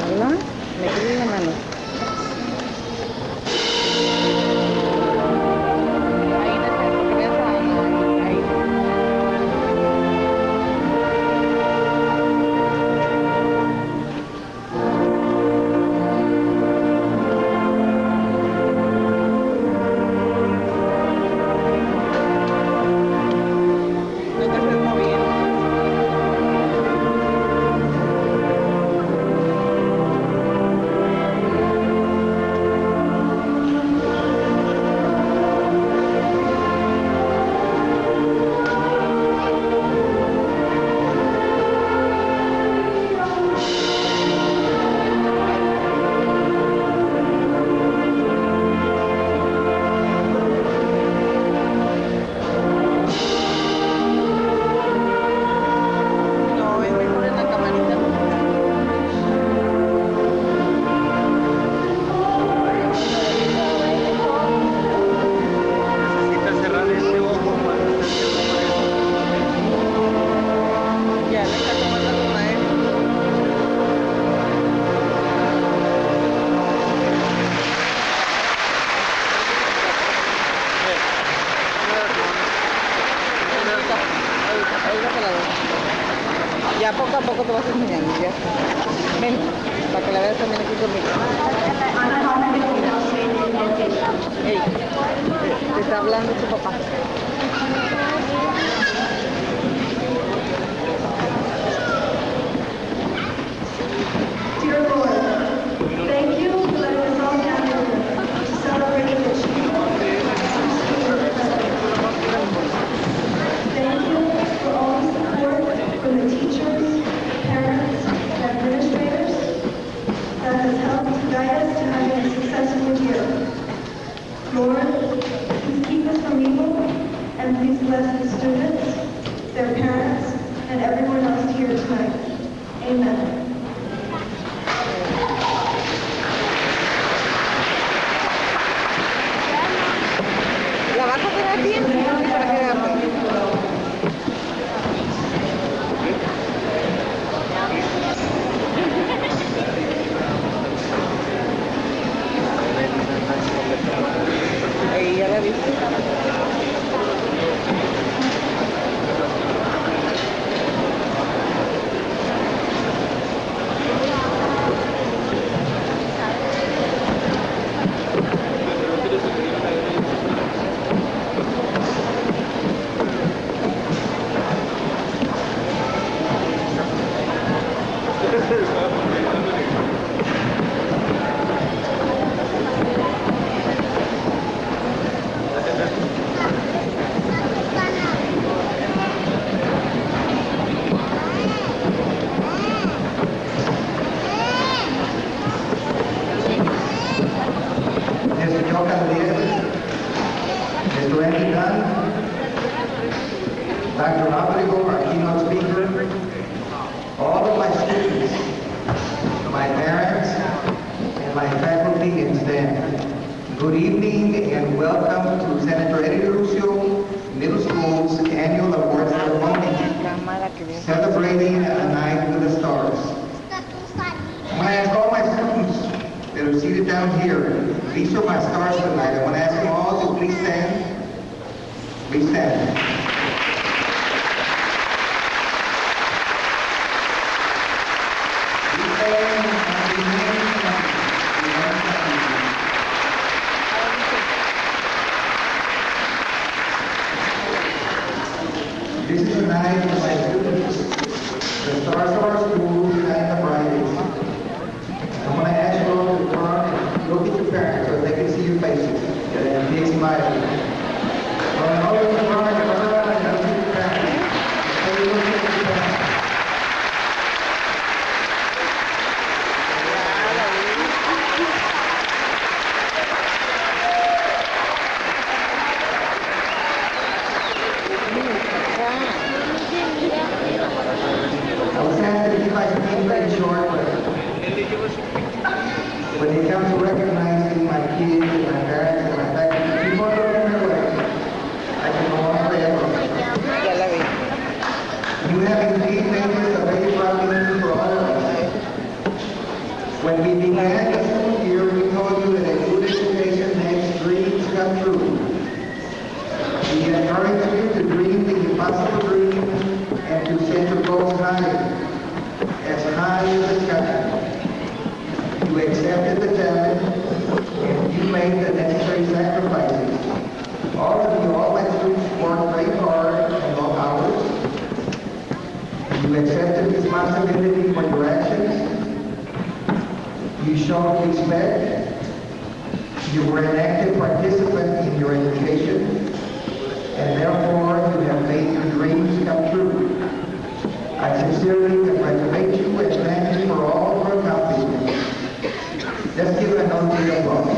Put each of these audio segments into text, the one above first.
Hola, me quedé la mano. Ahí no sé, porque ves a Ana, ahí. No te estés moviendo. No, es mejor en la camarita. Necesitas cerrar este ojo para estar viendo por eso. Ya, le está tomando el maestro. Ahorita te la doy. Ya poco a poco te vas enseñando, ya. Ven, para que la veas también aquí conmigo. Ey, te está hablando tu papá. Dear Lord, thank you for letting us all gather to celebrate the achievement of student president. Thank you for all the support from the teachers, parents, and administrators that has helped guide us to having a successful year. Lord, please keep us from evil and please bless the students, their parents, and everyone else here tonight. Amen. ¿La vas a tener bien? Para que veamos. Ahí ya la viste. El señor Candiel, estudiante Dan, Dr. Rodrigo, our keynote speaker, all of my students, my parents, and my faculty and staff. Good evening and welcome to Senator Eddie Lucio Middle School's annual awards ceremony, Cámara que viene. celebrating a night with the stars. I'm going to ask all my students that are seated down here, these are my stars tonight. I want to ask them all to please stand. Please stand. Please stand and remain standing. This is a night for my students. The stars of our school shine the brightest. I'm going to ask you all to turn and look at your parents so they can see your faces. And be smiling. All of you turn and look at your parents. So you look at your parents. I was asked if you guys began the school year, we told you that a good education makes dreams come true. We encourage you to dream the impossible dream and to set your goals higher, as high as the sky. You accepted the challenge and you made the necessary sacrifices. All of you all went through work very hard and long hours. You accepted responsibility for your actions. You showed respect. You were an active participant in your education. And therefore, you have made your dreams come true. I sincerely congratulate you and thank you for all your accomplishments. Let's give an round of applause.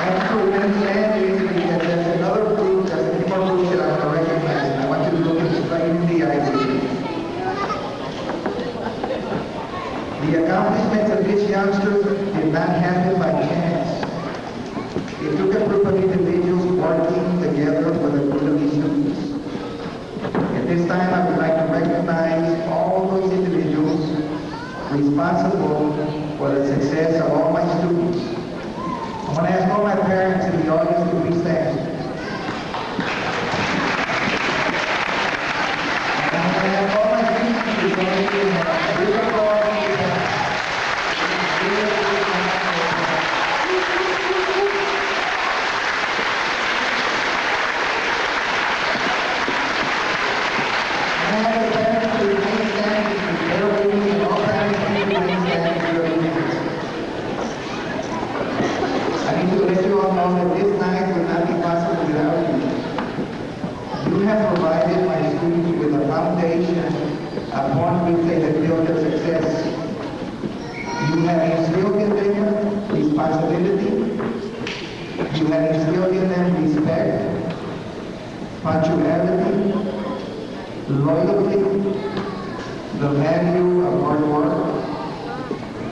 And so when you stand here, there's another group, there's more groups that I'm going to recognize. I want you to look at straight in the eyes. The accomplishments of this youngster did not happen by chance. It took a group of individuals working together for the good of these students. At this time, I would like to recognize all those individuals responsible for the success of all my students. I want to ask all my parents in the audience to please stand. And I want to ask all my students to join me in a big applause. And I have the parents to remain standing, to bear with me, and all parents to remain standing for your leaders. I need to let you all know that this night will not be possible without you. You have provided my students with a foundation upon which they have built their success. You have instilled in them responsibility. You have instilled in them respect, punctuality, loyalty, the value of hard work,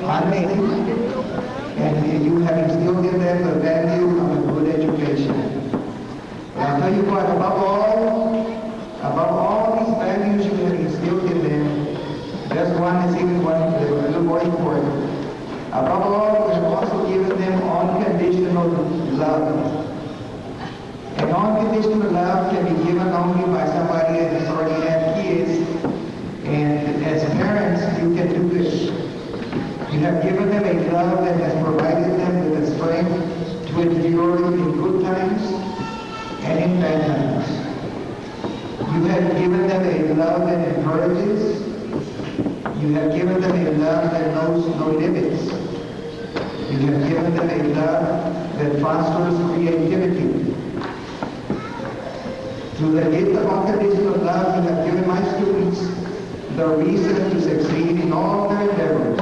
honesty, and you have instilled in them the value of a good education. And I'll tell you what, above all these values you have instilled in them, there's one that's even a little more important. Above all, you have also given them unconditional love. And unconditional love can be given only by somebody that has already had kids. And as parents, you can do this. You have given them a love that has provided them with the strength to endure in good times and in bad times. You have given them a love that encourages. You have given them a love that knows no limits. You have given them a love that fosters creativity. Through the gift of unconditional love, you have given my students the reason to succeed in all their endeavors.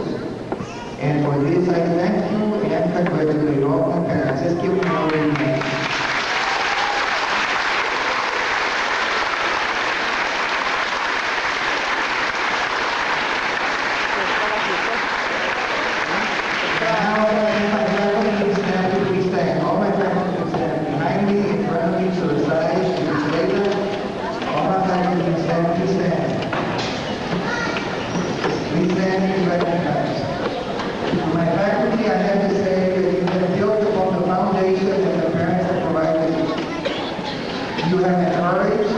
And for this, I thank you and congratulate all my parents. Let's give them all a hand. Now, my faculty please stand, please stand. All my faculty please stand behind me, in front of me, to the side, to the later. All my faculty please stand, please stand. Please stand and be recognized. To my faculty, I have to say that you have built upon the foundation that the parents have provided. You have encouraged,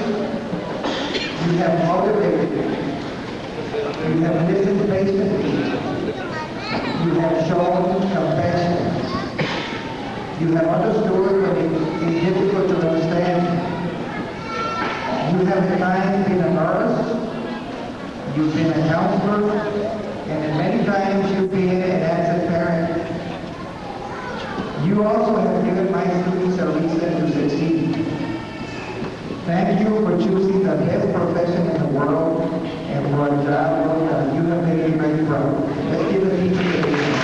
you have motivated, you have listened patiently. You have shown compassion. You have understood when it is difficult to understand. You have at times been a nurse. You've been a counselor. And many times you've been an absent parent. You also have given my students a reason to succeed. Thank you for choosing the best profession in the world and for a job well done. You have made me very proud. Let's give a teacher a hand.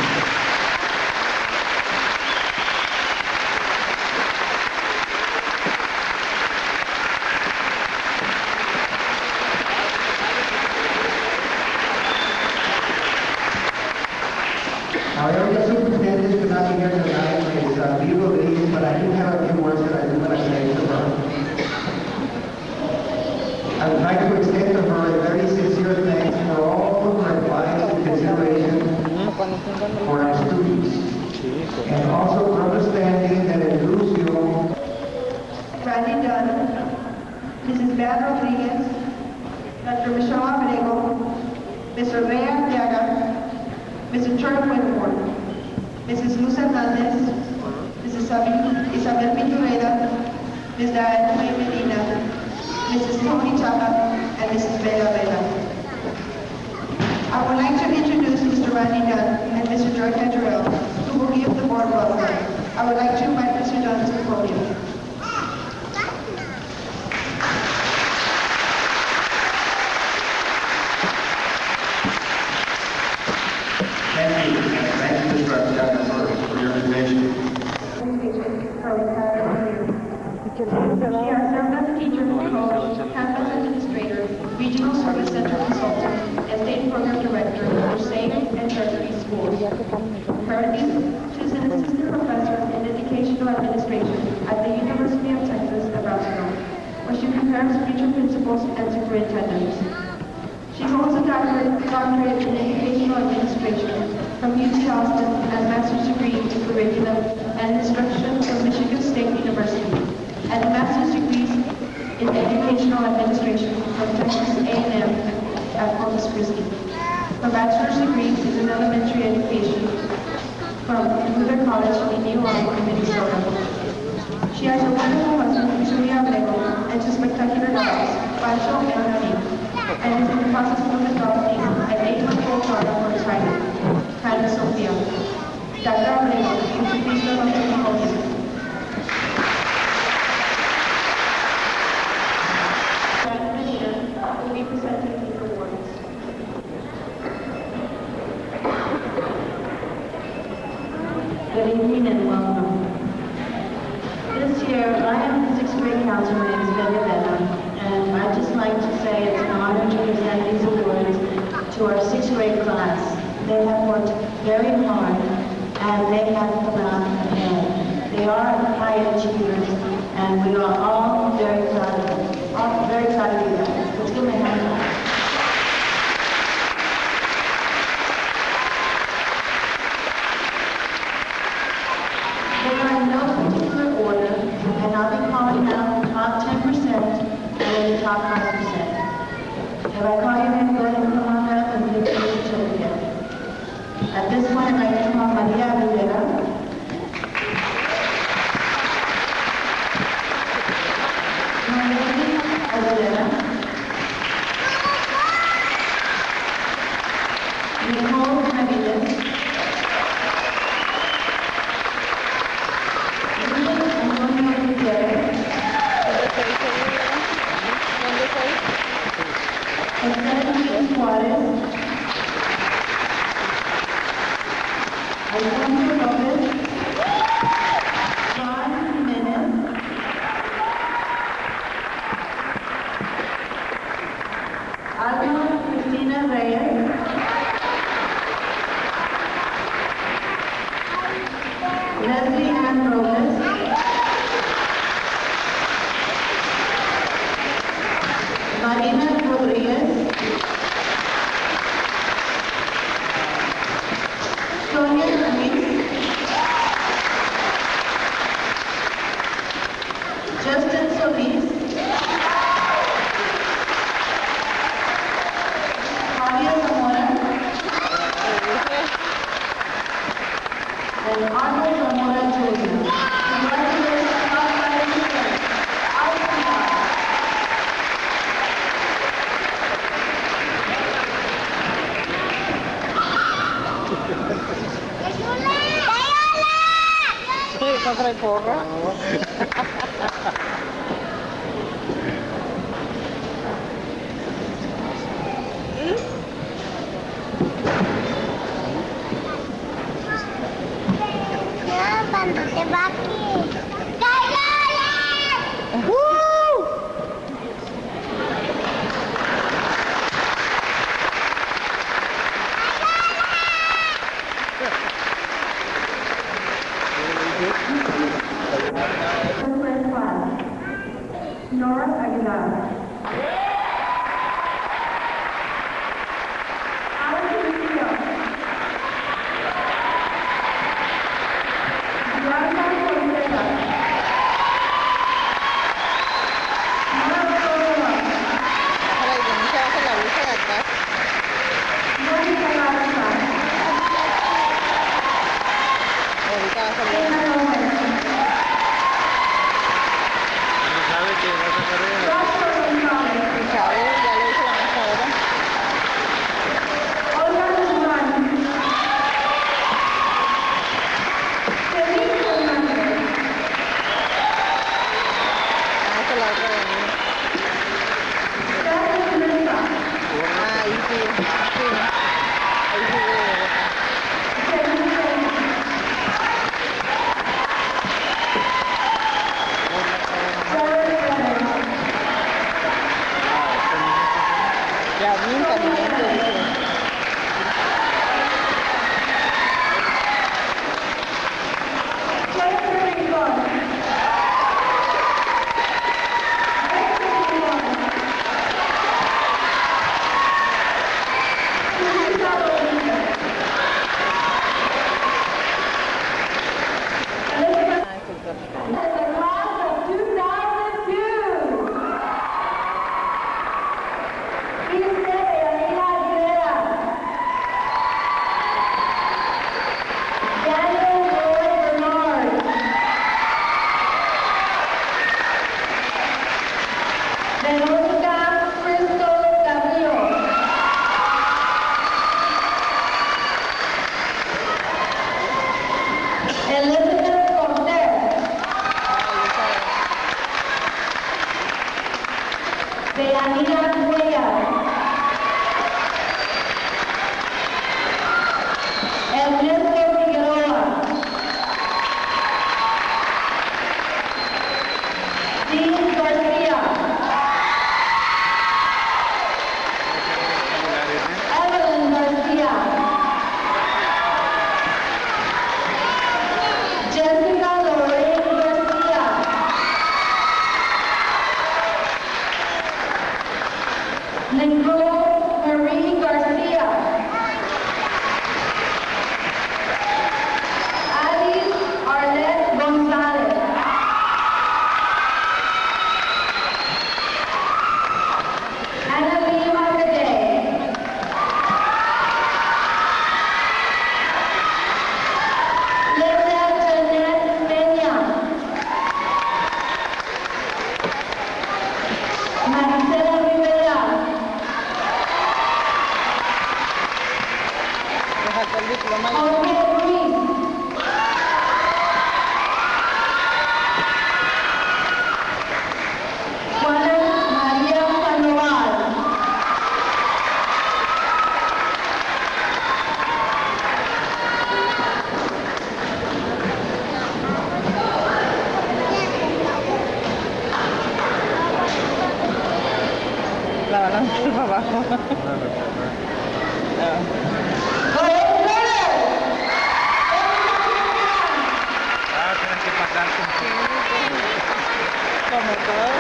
Our area superintendent cannot be here tonight. His legal leave I do have a few words that I do want to say to her. I would like to extend to her a very sincere thanks for all of her advice and consideration for our students. And also for understanding that in Lucio, Randy Dunn, Mrs. Beth Rodriguez, Dr. Michelle Abrego, Mr. Ray Arteaga, Mr. Troy Whitmore, Mrs. Luz Hernandez, Mrs. Isabel Pintureda, Ms. Diana May Medina, Mrs. Tony Chapa, and Mrs. Bella Vela. I would like to introduce Mr. Randy Dunn and Mr. George Hedgerell, who will give the board welcome. I would like to invite Mr. Dunn to the podium. thank you, Mr. Arteaga, for your invitation. She has served as a teacher, coach, campus administrator, regional service center consultant, and state program director for SAFE and tertiary schools. Currently, she is an assistant professor in educational administration at the University of Texas at Austin, where she prepares future principals and superintendents. She holds a doctorate in educational administration from UT Austin and master's degree in curriculum and instruction from Michigan State University, and master's degrees in educational administration from Texas A&M at Corpus Christi. Her bachelor's degree is in elementary education from Luther College in New Orleans, Minnesota. She has a wonderful husband, Julia Abrego, and two spectacular daughters, Pancho and Rami, and is in the process of adopting an 8-month-old daughter for a child, Hannah Sophia. Dr. Abrego, would you please go on to the podium? Will be presenting these awards. Good evening and welcome. This year, I am the 6th grade counselor, my name is Bella, and I'd just like to say it's an honor to present these awards to our 6th grade class. They have worked very hard, and they have come out ahead. They are high achievers, and we are all very proud of them. All very proud of you guys. Let's give them a hand. They are in no particular order, and I'll be calling out the top 10% and the top 5%. If I call your name, go ahead and come on up and give me a certificate. At this point, I'd like to call Maria Rivera. Nicole Naviles. Antonio Gutierrez. José Juárez. Alfonso López. Juan Jiménez. Alma Cristina Reyes. Leslie Ann Robles. Marina Rodriguez. Sonia Ruiz. Justin Solis. Javier Zamora. And Arnold Zamora Jr. Congratulations, all participants. ¿No trae porra? Cuando te va aquí. First class, Nora Aguilar. Alex Lucio. Bianca Fonseca. Nora Córdoba. Ojalá, y también se baja la blusa de atrás. Mónica Garza. Ahorita va a salir. Elena Gómez. No sabe que va a sacar ella. Joshua González. Chavo, ya lo hizo la mesa ahora. Olga Guzmán. Celine Fernández. Ah, esta es la otra de mí. Carlos Mesa. Ah, ahí sí. Sí. Ahí sí de boca. Celine Fernández. Jared Pérez. Yasmin también te dice. Jennifer Rincón. Héctor Rincón. Julissa Rodríguez. Elizabeth. Ah, es el tráfico. The class of 2002. Ilse Beyanira Aguilera. Daniel Roy Bernard. Verónica Crystal Gabriel. Elizabeth Cortez. Beyanira Cuellar. Ernesto Figueroa. Dean Garcia. Evelyn Garcia. Jessica Lorraine Garcia. Nicole Marie Garcia. Alice Arlette Gonzalez. Annalie Macaday. Linda Jeanette Peña. Maricela Rivera. Le faltó el diploma y Jorge Ruiz. Juana María Sandoval. la van a hacer para abajo. Ah. Joel Flores. Ah, tienen que pasar Como todo.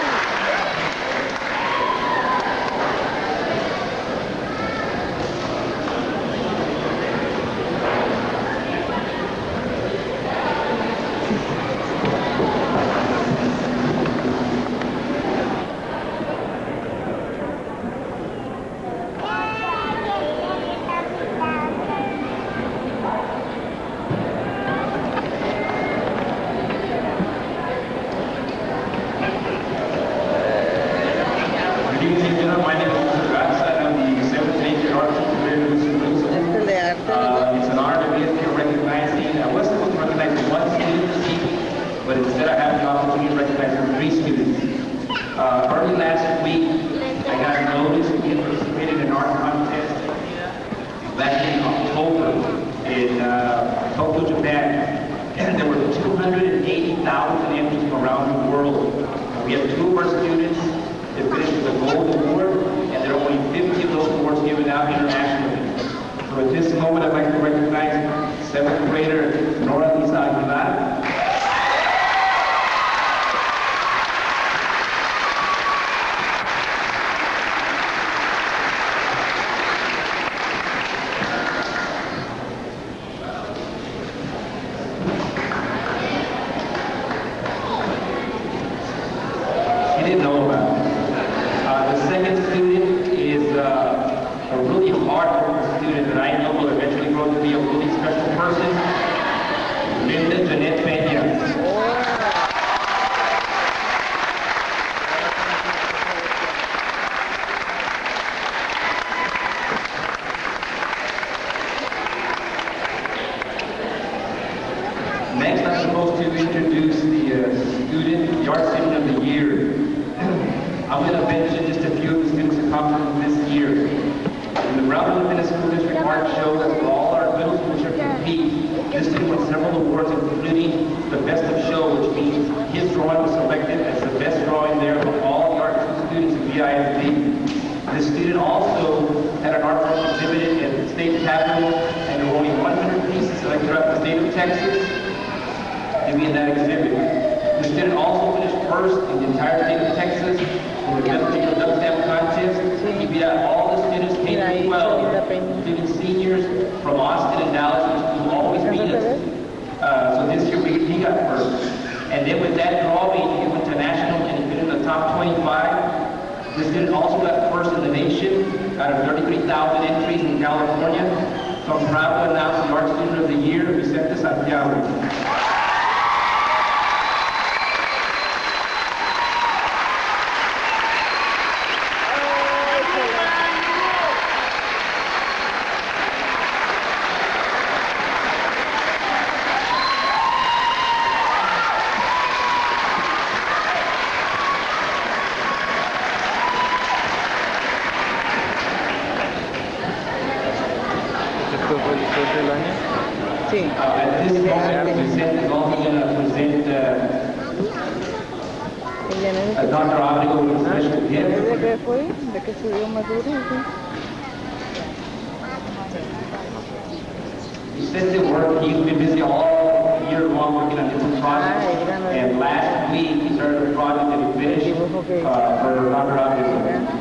Ladies and gentlemen, my name is Mr. Gatsa. I'm the 7th Major Art Teacher here in Tuscaloosa. Este es de arte, ¿verdad? It's an honor to be here recognizing, I was supposed to recognize one student this evening, but instead I have the opportunity to recognize 3 students. Early last week, I got notice to be participating in an art contest back in October in Tokyo, Japan. And there were 280,000 entries from around the world. We have 2 of our students that finished with a gold award, and there are only 50 of those awards given out internationally. So at this moment, I'd like to recognize 7th grader Nora Lisa Aguilar, Next, I'm supposed to introduce the art student of the year. I'm going to mention just a few of the students who accomplishments this year. In the Brown Independent School District Art Show, that all our middle schools should compete. This student won several awards, including the Best of Show, which means his drawing was selected as the best drawing there of all the art students in BISD. This student also had an art form exhibited at the state capitol, and there were only 100 pieces selected throughout the state of Texas to be in that exhibit. The student also finished first in the entire state of Texas in the double stamp contest. He beat out all the students K-12, including seniors from Austin and Dallas, who always beat us. So this year he got first. And then with that drawing, he went to national and he fit in the top 25. The student also got first in the nation out of 33,000 entries in California. So I'm proud to announce the Art Student of the Year, Vicente Santiago. ¿Esto fue el estudiante del año? Sí. At this moment, Vicente is also going to present Dr. Abrigo with a special ¿De gift. qué fue? ¿De qué estudió Maduro? Vicente worked, he's been busy all year long working on different projects. And last week, he started a project that he finished for Dr. Abrigo.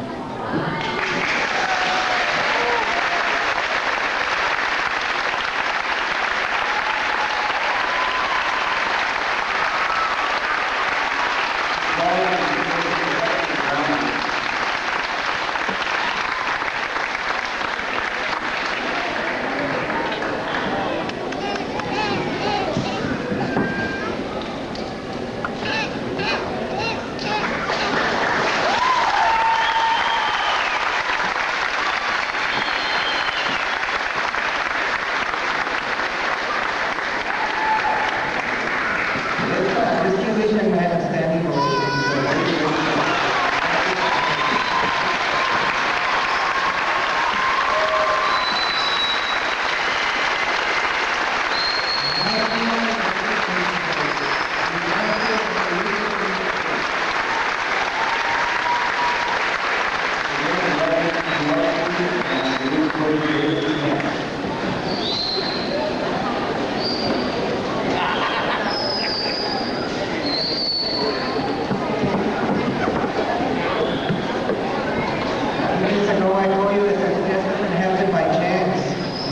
Distinguished man of standing ovation. Minutes ago, I told you that success doesn't happen by chance.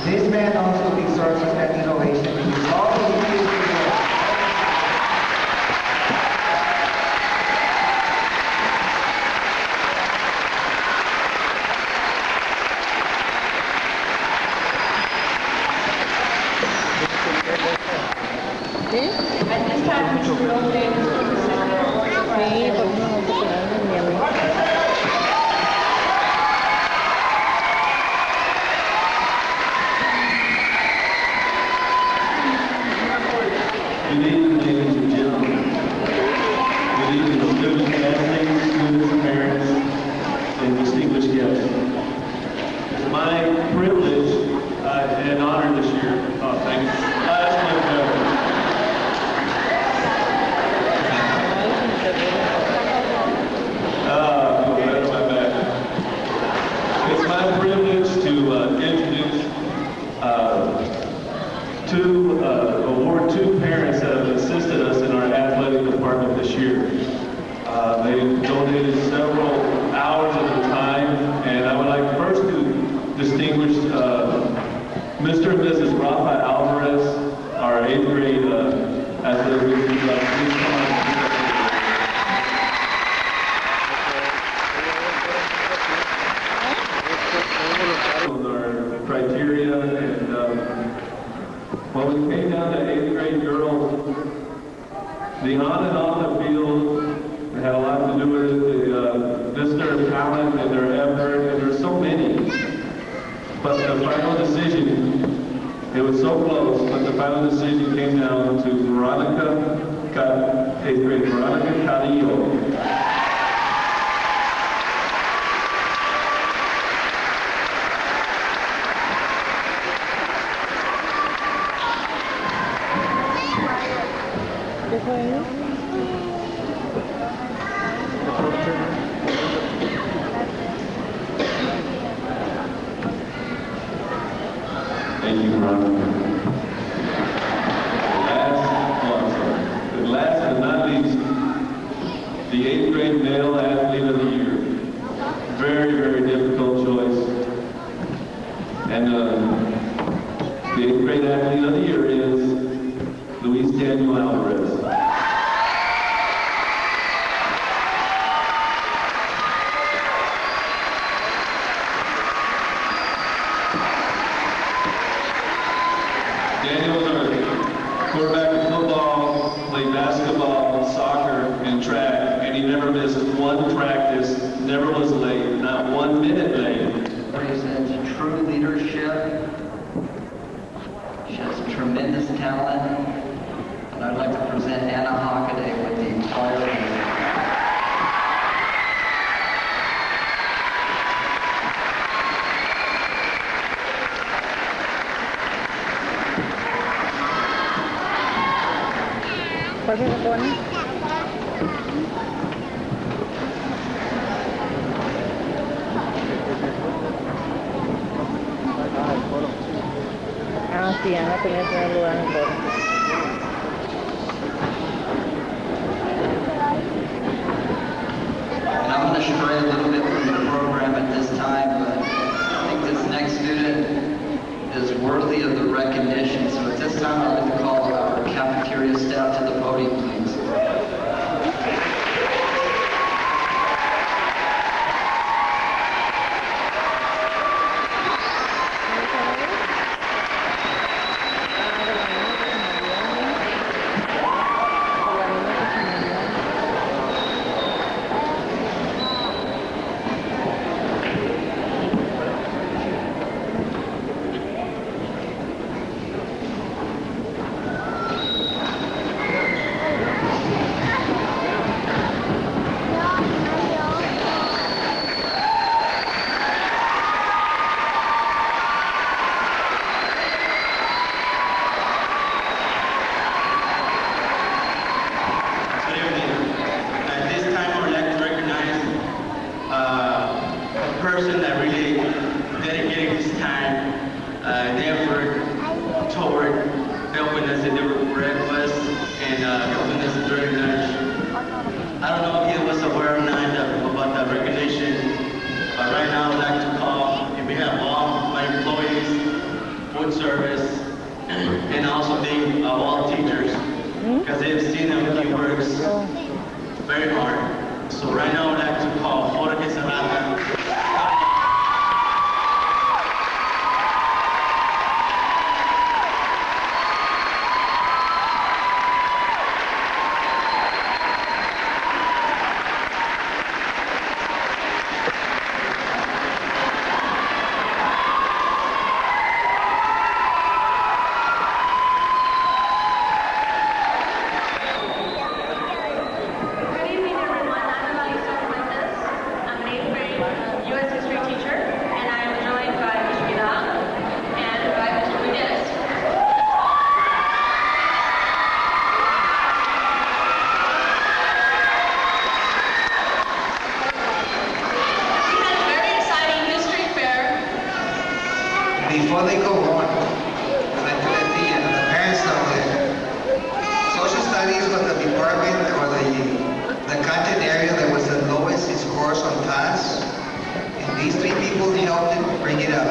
This man also deserves a standing ovation because all he did is ¿Sí? Sí, por eso no te quedas ni a mí. Good evening, ladies and gentlemen. Good evening, student athletes, students, parents, and distinguished guests. It's my privilege and honor this year. Oh, thank you. That's my pleasure. Right on my back. It's my privilege to introduce award two parents that have assisted us in our athletic department this year. They've donated several hours of their time, and I would like first to distinguish Mr. and Mrs. Rafa Alvarez, our 8th grade athletic. Please come on. On our criteria, and when we came down to 8th grade girls, the on and off the field had a lot to do with it, just their talent and their effort, and there's so many. But the final decision, it was so close, but the final decision came down to 8th grade Veronica Cadillo. ¿Qué fue eso? Thank you, Veronica. Last but not least, the 8th grade male athlete of the year. Very, very difficult choice. And the 8th grade athlete of the year is Luis Daniel Alvarez. Daniel was our quarterback in football, played basketball, soccer, and track, and he never missed one practice, never was late, not 1 minute late. Represents true leadership. She has tremendous talent. And I'd like to present Anna Hockaday with the entire team. ¿Cuál se pone? Ah, sí, Ana tenía que dar lugar en el coro. And I'm going to stray a little bit from the program at this time, but I think this next student is worthy of the recognition. So at this time, I'd like to call our cafeteria staff to the podium, please. person that really dedicated his time, the effort toward helping us deliver breakfast and helping us during lunch. I don't know if he was aware or not about the recognition, but right now I'd like to call, in behalf of all my employees, food service, and also the all teachers, because they've seen him, he works very hard. So right now I'd like to call Jorge Serrata. Before they go on, I'd like to let the parents know that social studies was the department or the content area that was the lowest in scores on class. And these three people helped it bring it up.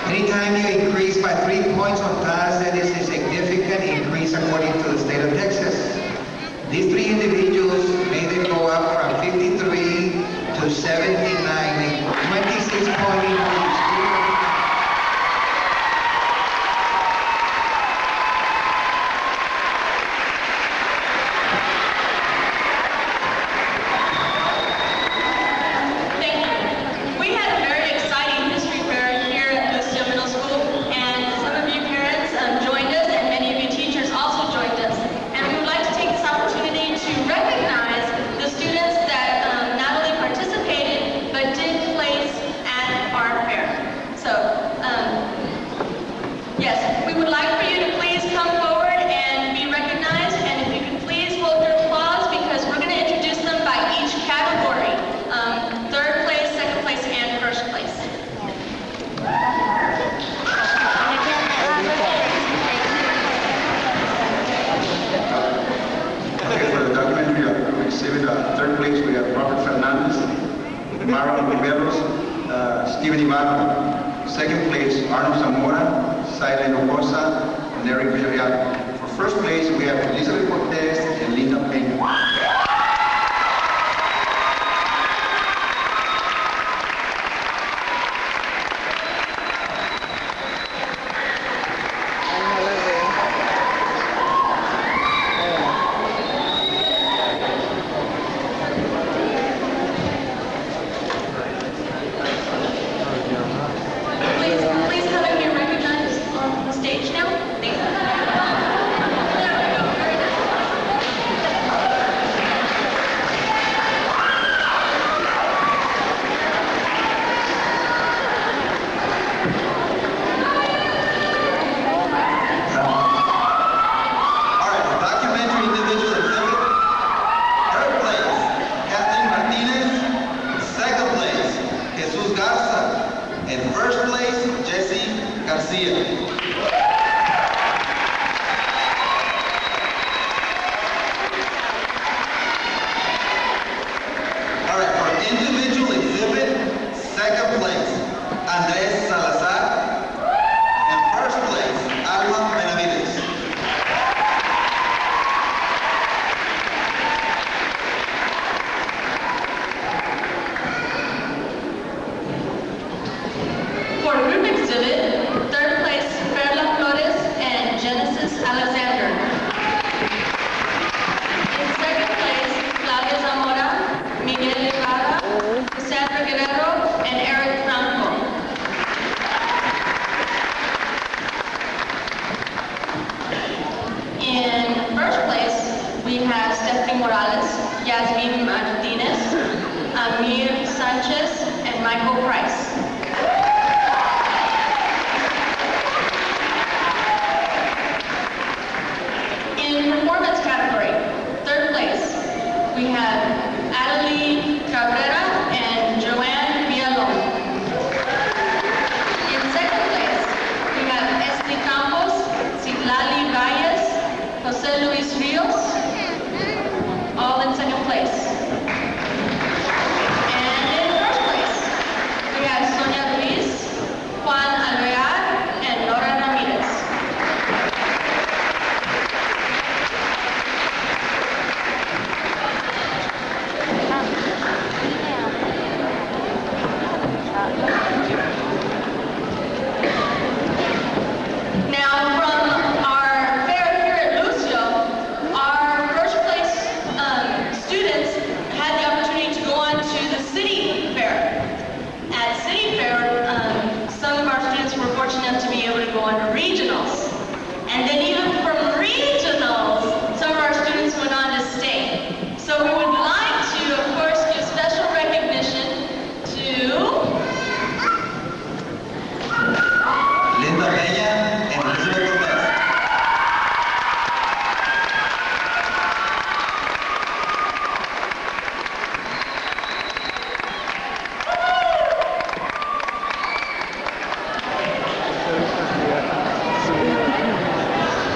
Anytime you increase by 3 points on class, that is a significant increase according to the state of Texas. These three individuals made it go up from 53 to 79, a 26-point increase. Opportunity Marilyn Riveros, Steven Ibarra. Second place, Arnold Zamora, Silent Ocosa, and Eric Villarreal. For first place, we have Elizabeth Cortez and Linda Peña. Please come and be recognized on the stage now. Thank you. All right, for documentary individual exhibit, third place, Kathleen Martinez. Second place, Jesus Garza. And first place, Jesse Garcia. All right, for individual exhibit, second place, Andres Salazar. And first place, Alma Benavides. For group exhibit, third place, Perla Flores and Genesis Alexander. In second place, Claudia Zamora, Miguel Ibarra, Cassandra Guerrero, and Eric Franco. In first place, we have Stephanie Morales, Yasmin Martinez, Amir Sanchez, and Michael Price. In performance category, third place, we have Adelie Cabrera and Joanne Villalon. In second place, we have Esli Campos, Citlali Valles, Jose Luis Rios, all in second place. And in first place, we have Sonia Ruiz, Juan Alvear, and Nora Ramirez. Now, from our fair here at Lucio, our first place students had the opportunity to go on to the city fair. At city fair, some of our students were fortunate enough to be able to go on to regionals. And then even from regionals, some of our students went on to state. So we would like to, of course, give special recognition to Linda Peña and Elizabeth Cortez.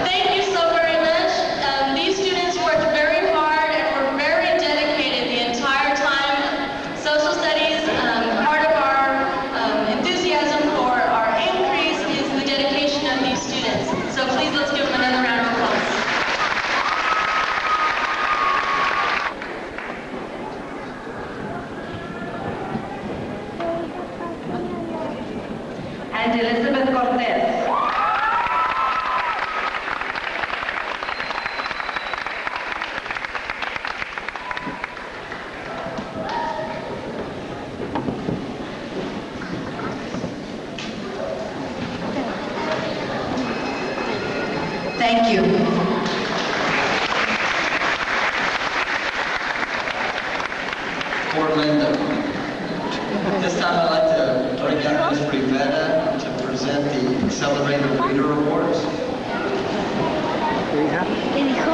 Thank you so very much. These students worked very hard and were very dedicated the entire time. Social studies, part of our enthusiasm for our increase is the dedication of these students. So please let's give them another round of applause. And Elizabeth Cortez. Thank you. For Linda. This time I'd like to bring up Ms. Rivera to present the Accelerated Reader Awards. ¿Qué hija? ¿Qué dijo?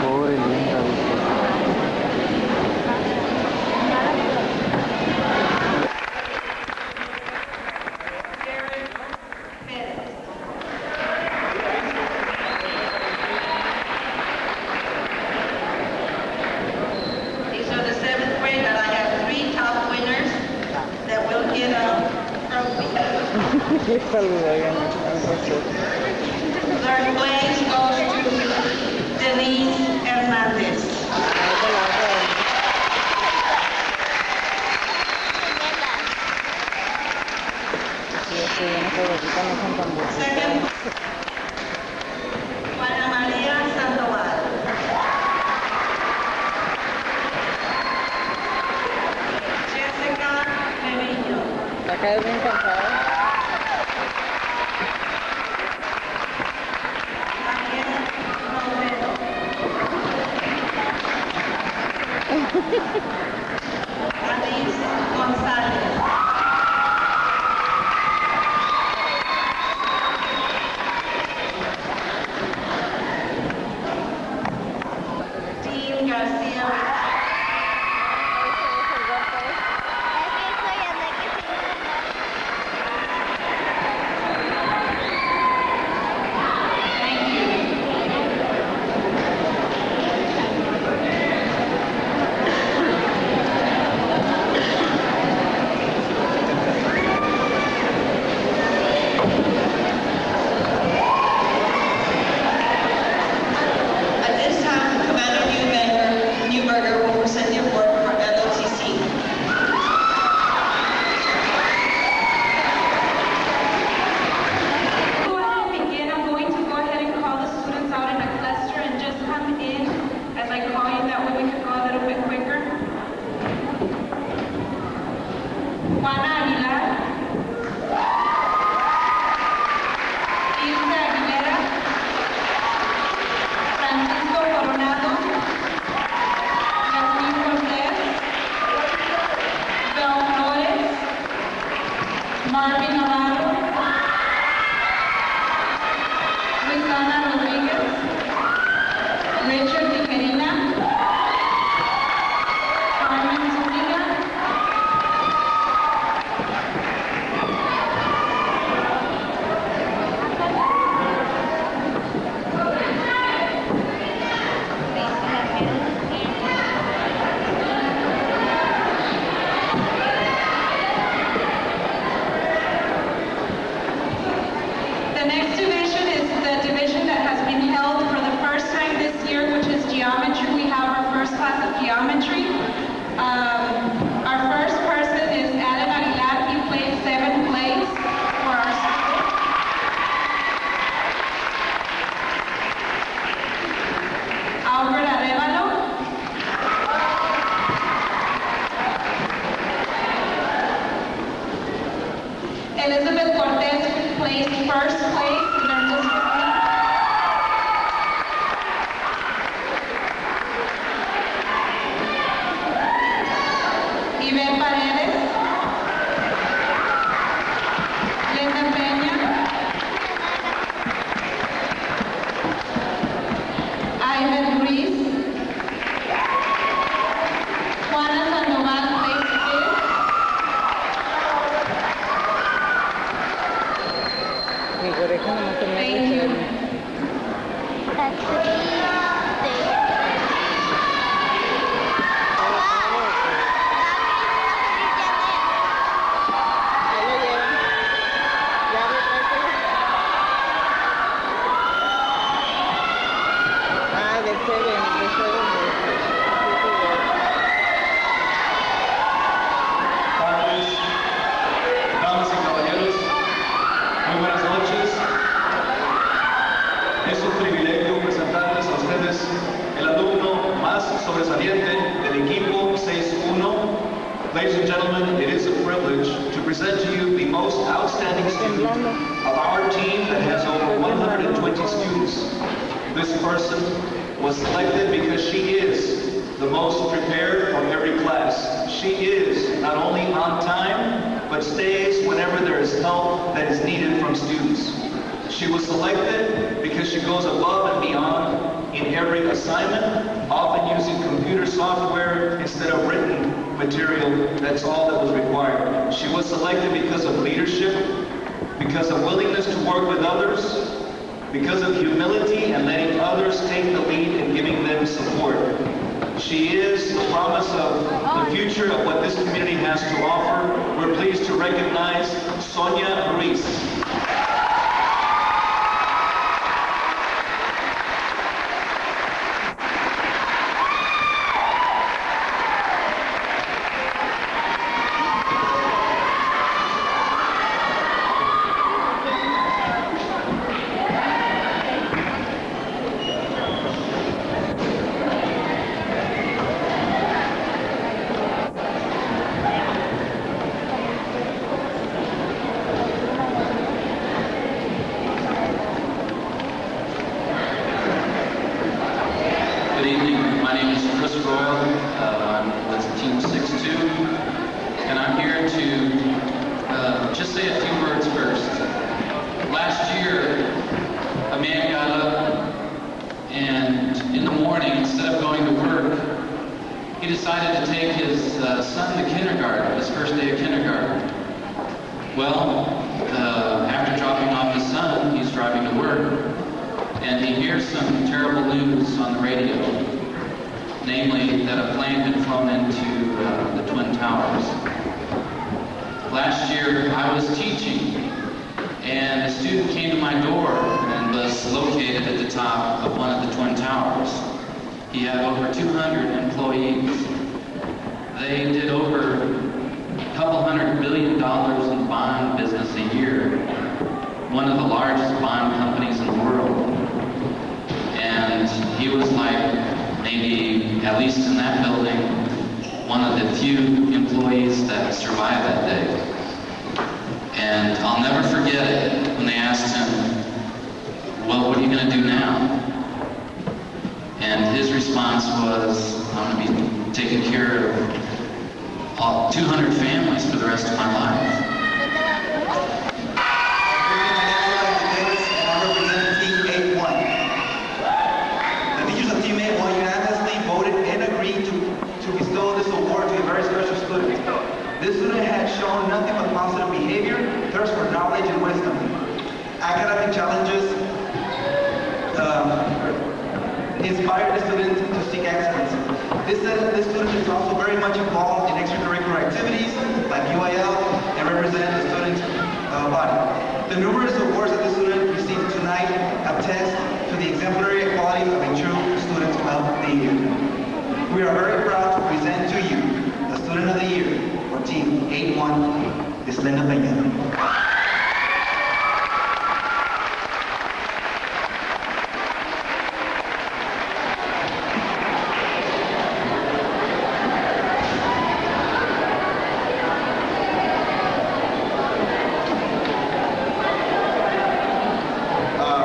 Pobre Linda. These are the seventh grade that I have 3 top winners. les saludo, oigan, al profesor. Third place goes to Denise Hernandez. Ahorita la otra. Sí, sí, no sé, ahorita no son tan buenos. Second, Juana María Sandoval. Jessica Medillo. Acá es bien cansada. Daniel Romero. Alice González. Dean Garcia. Thank you. At this time, Commander Newberger will present the award for LOTC. Go ahead and begin. I'm going to go ahead and call the students out in a cluster and just come in as I call you. That way we can go a little bit quicker. Juana Aguilar. Ilse Aguilera. Francisco Coronado. Yasmín Cortés. Bel Flores. Marvin Navarro. Luisana Rodríguez. Richard Tijerina. Carmen Zúñiga. The next division is the division that has been held for the first time this year, which is geometry. We have our first class of geometry. Our first person is Alan Aguilar. He played 7th place for our school. Albert Arevalo. Elizabeth Cortez placed first place in our district. Ivette Paredes. Linda Peña. Ivan Ruiz. Juana Sandoval placed 5th. Mi oreja no me tenía Thank you. Ahí lo llevan. Ya lo traes. Ah, del 7, Padres, damas y caballeros, muy buenas noches. Es un privilegio presentarles a ustedes el alumno más sobresaliente del equipo 6-1. Ladies and gentlemen, it is a privilege to present to you the most outstanding student of our team that has over 120 students. This person was selected because she is the most prepared for every class. She is not only on time, but stays whenever there is help that is needed from students. She was selected because she goes above and beyond in every assignment, often using computer software instead of written material. That's all that was required. She was selected because of leadership, because of willingness to work with others, because of humility and letting others take the lead and giving them support. She is the promise of the future of what this community has to offer. We're pleased to recognize Sonia Ruiz. Good evening. My name is Chris Royal. I'm with Team 6-2, and I'm here to just say a few words first. Last year, a man got up, and in the morning, instead of going to work, he decided to take his son to kindergarten, his first day of kindergarten. Well, after dropping off his son, he's driving to work, and he hears some terrible news on the radio, namely that a plane had flown into the Twin Towers. Last year, I was teaching, and a student came to my door and was located at the top of one of the Twin Towers. He had over 200 employees. They did over a couple $100 billion in bond business a year, one of the largest bond companies in the world. And he was like, maybe, at least in that building, one of the few employees that survived that day. And I'll never forget it when they asked him, well, what are you going to do now? And his response was, I'm going to be taking care of all 200 families for the rest of my life. This student had shown nothing but positive behavior, thirst for knowledge and wisdom. Academic challenges inspired the student to seek excellence. This student is also very much involved in extracurricular activities like UIL and represent the student body. The numerous awards that the student received tonight attest to the exemplary quality of a true student of the year. We are very proud to present to you the Student of the Year for Team 8-1, Islena Peña.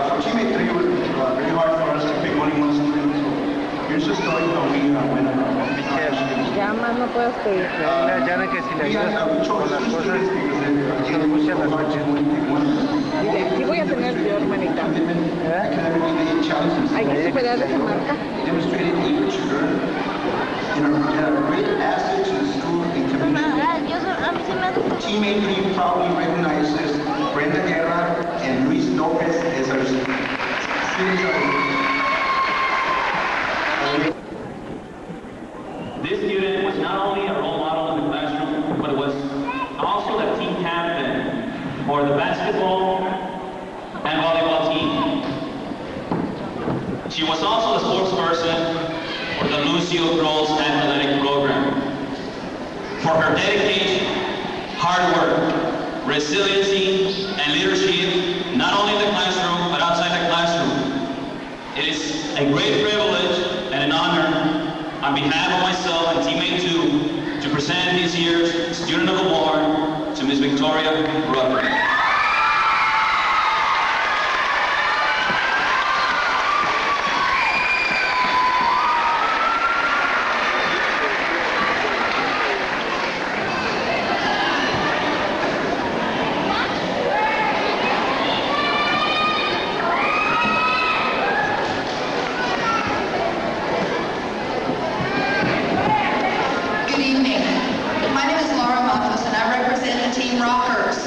For Team 8-3, it was really hard for us to pick only one student. Here's the story how we went Ya más no puedes pedir. Ya no que si le ayudas con las cosas, se escucha la noche. Dile, sí voy a tener yo, hermanita. Hay que superar esa marca. Demonstrated eager to learn and are great asset to the school and community. Team 8-3 proudly recognizes Brenda Guerra and Luis Lopez as our students of the year. This student was not only a role model in the classroom, but was also the team captain for the basketball and volleyball team. She was also the spokesperson for the Lucio Girls Athletic Program. For her dedication, hard work, resiliency, and leadership, not only in the classroom, but outside the classroom. It is a great privilege and an honor on behalf of myself and Teammate 2 to present this year's Student of the Award to Ms. Victoria Rucker. Good evening. My name is Laura Matos and I represent the Team Rockers.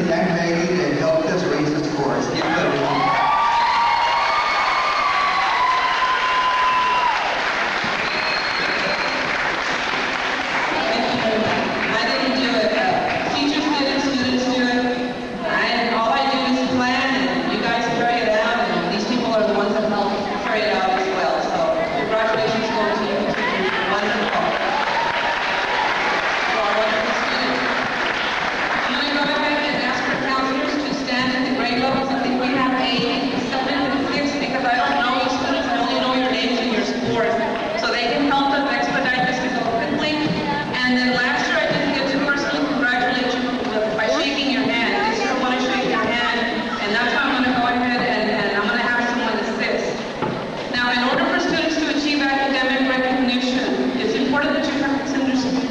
the young lady that helped us raise the scores. Give her a round. I didn't do it. Teachers did it, students do it. All I do is plan, and you guys carry it out, and these people are the ones that help carry it out as well. So congratulations go to you. Wonderful. You are wonderful students. I'm going to go ahead and ask for counselors to stand at the grade levels. I think we have 8, 7, and 6 because I don't know you students. I only know your names and your scores. So they can help us expedite this to go quickly. And then last year I didn't get to personally congratulate you by shaking your hand. This year I want to shake your hand, and that's why I'm going to go ahead and I'm going to have someone assist. Now, in order for students to achieve academic recognition, it's important that you have this understanding.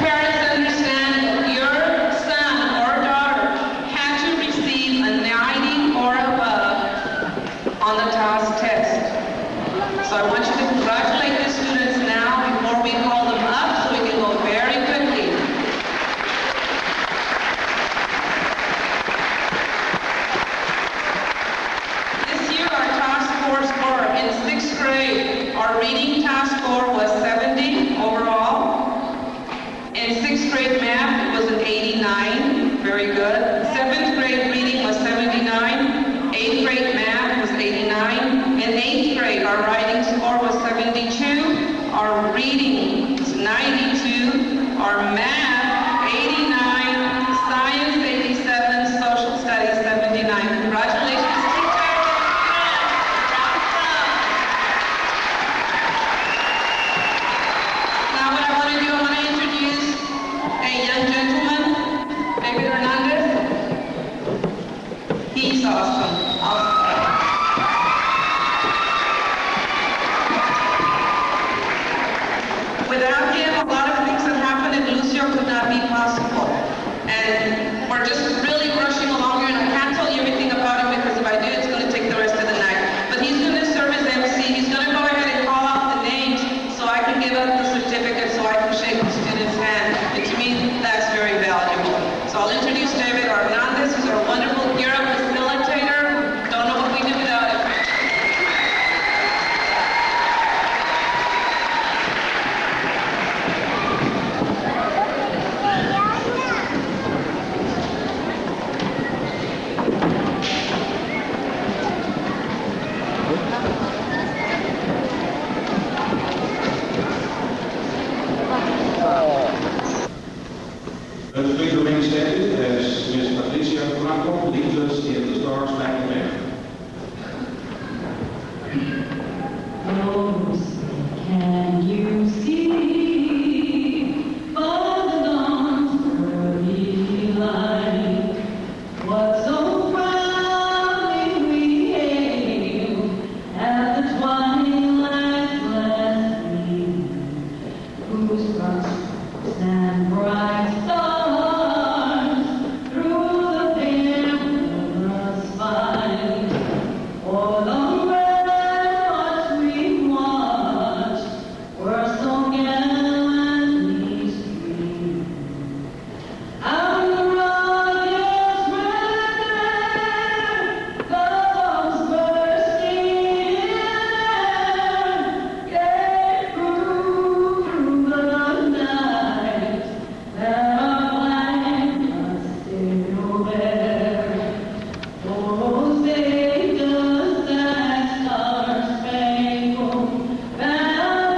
Parents understand that your son or daughter had to receive a 90 or above on the TAS test. So I want you to congratulate the students now before we call them up so we can go very quickly. This year our TAS scores were in 6th grade. Our reading TAS score was 70 overall. In 6th grade math, it was an 89, very good. 7th grade reading was 79. 8th grade math was 89. In 8th grade, our writing score was 72. Our reading was 92. Our math, 89. Science, 87. Social studies, 79. Congratulations, teachers. Now what I want to do, I want to introduce a young gentleman, David Hernandez. He's awesome. Without him, a lot of things that happened in Lucio could not be possible. And we're just really rushing along here, and I can't tell you everything about him because if I do, it's going to take the rest of the night. But he's going to serve as MC. He's going to go ahead and call out the names so I can give up the certificate so I can shake the student's hand. And to me, that's very valuable. So I'll introduce David Hernandez, who's our wonderful Gear Up facilitator. Don't know what we do without him. Let's please remain standing as Ms. Patricia Franco leads us in the Stars Back Band. Can you see by the dawn's early light what so proudly we hailed at the twilight's last gleam, whose fronts stand bright stars through the perilous fight. For the ramparts we watched were so gallantly streamed. And the rocket's red glare, the bombs bursting in air, gave proof through the night that our flag must still bear. Oh, saved us that star-spangled banner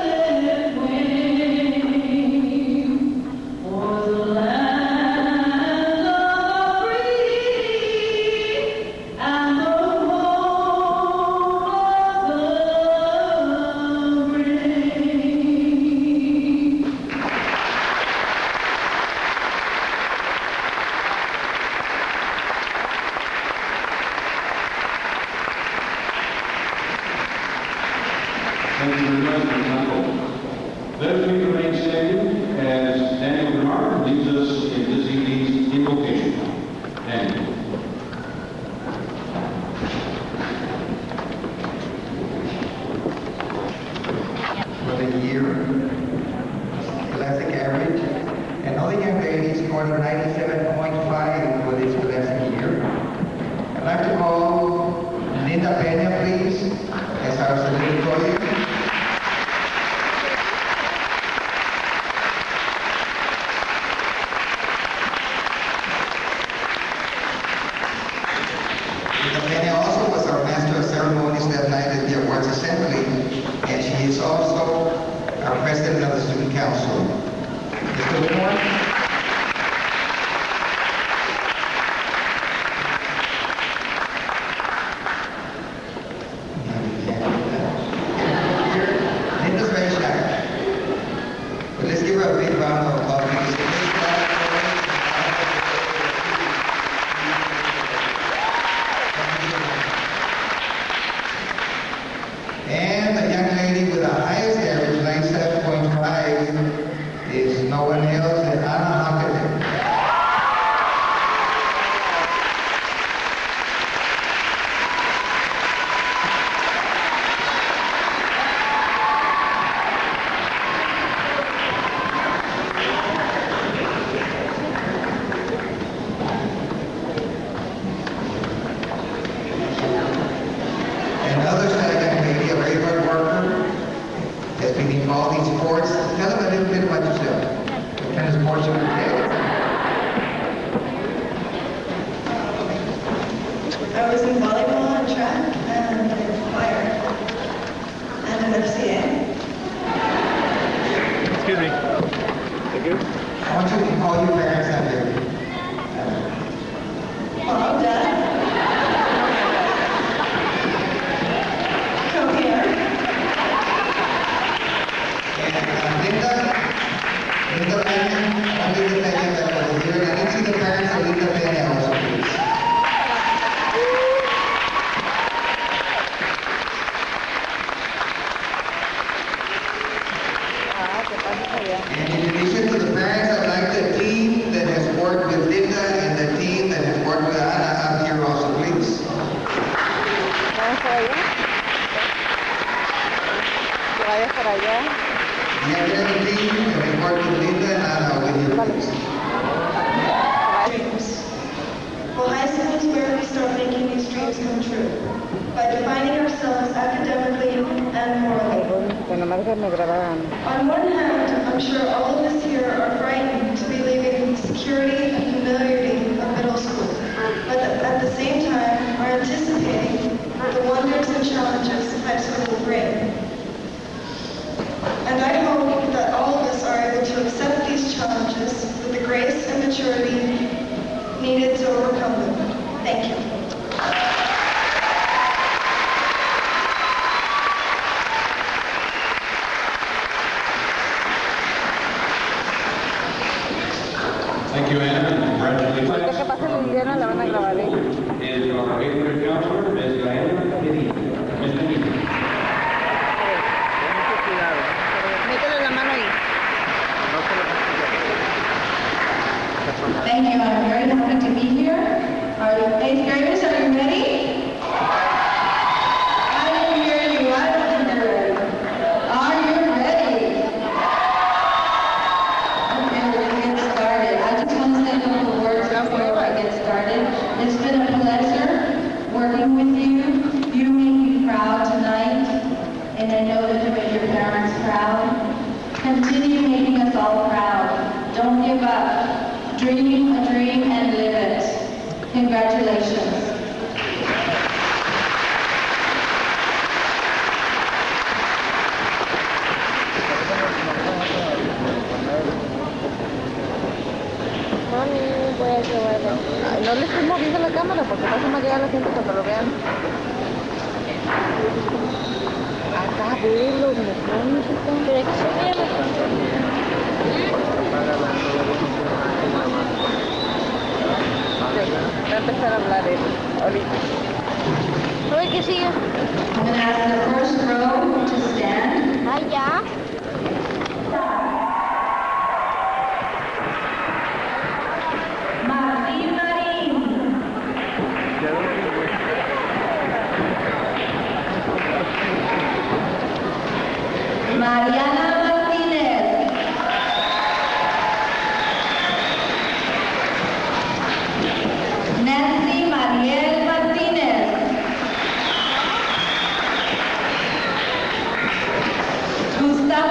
yet waved for the land of the free and the home of the brave. Thank you very much, Ms. Franco. Let us please remain standing as Daniel Bernard leads us in this evening's invocation. Daniel. Linda Pena also was our master of ceremonies that night at the awards assembly, and she is also our president of the student council. Mr. Whitmore? Linda's very shy. But let's give her a big round of applause. Because it makes and the young lady with the highest average, 97.5, is no one else than Anna Hockenberg. And others that young lady, a very hard worker, has been involved in sports. Tell them a little bit about yourself. What kind of sports you play? I was in volleyball and track and in choir and in FCA. Excuse me. Thank you. I want you to call your parents out there. Mom, Dad, come here. And Linda Pena, only Linda Pena that was here. And I didn't see the parents of Linda Pena also, please. And in addition to the parents, I'd like the team that has worked with Linda and the team that has worked with Ana out here also, please. Vamos para allá. Que vayas para allá. And the other team that has worked with Linda and Ana with you, please. Dreams. Well, high school is where we start making these dreams come true by defining ourselves academically and morally. Que nomás déjame grabar a Ana. On one hand, I'm sure all of us here are frightened to be leaving security and familiarity of middle school, but at the same time are anticipating the wonders and challenges high school will bring. And I hope that all of us are able to accept these challenges with the grace and maturity needed to overcome them. Thank you. Thank you, Anna, and Ahorita que congratulations. pase Liliana la van a grabar, ¿eh? And our eighth-grade counselor, Ms. Diana Medina. Ms. Medina. Mucho cuidado. Métele la mano ahí. No se lo Thank you. I'm very happy to be here. Are you 8th graders? Are you ready? I don't hear you. I don't hear you. Are you ready? Okay, we're going to get started. I just want to say a couple words before I get started. It's been a pleasure working with you. You make me proud tonight, and I know that you made your parents proud. Continue making us all proud. Don't give up. Dream a dream and live it. Congratulations. Mami, voy a grabar. Ay, no le estoy moviendo la cámara porque pasa más llegar la gente cuando lo vean. Acá, velo, mejor, pero que se vea va a empezar a hablar él, ahorita. Oye, ¿qué sigue? I'm going to ask the first row to stand. Ah, ya. Martín Marín. Mariana Martínez. Nancy Mariel Martínez. Gustavo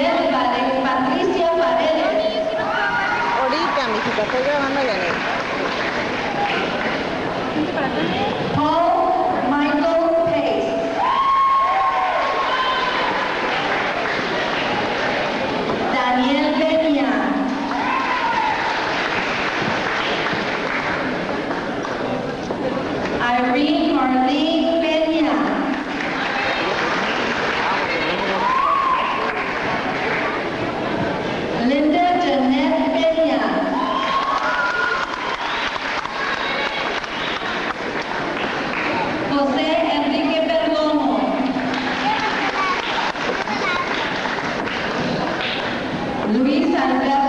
Patricia Paredes. Ahorita, mijita, estoy grabando a Janet. Paul Michael Pace. Daniel Peña. Irene Marlene Peña. Linda Jeanette Peña. José Enrique Perdomo. Luis Alberto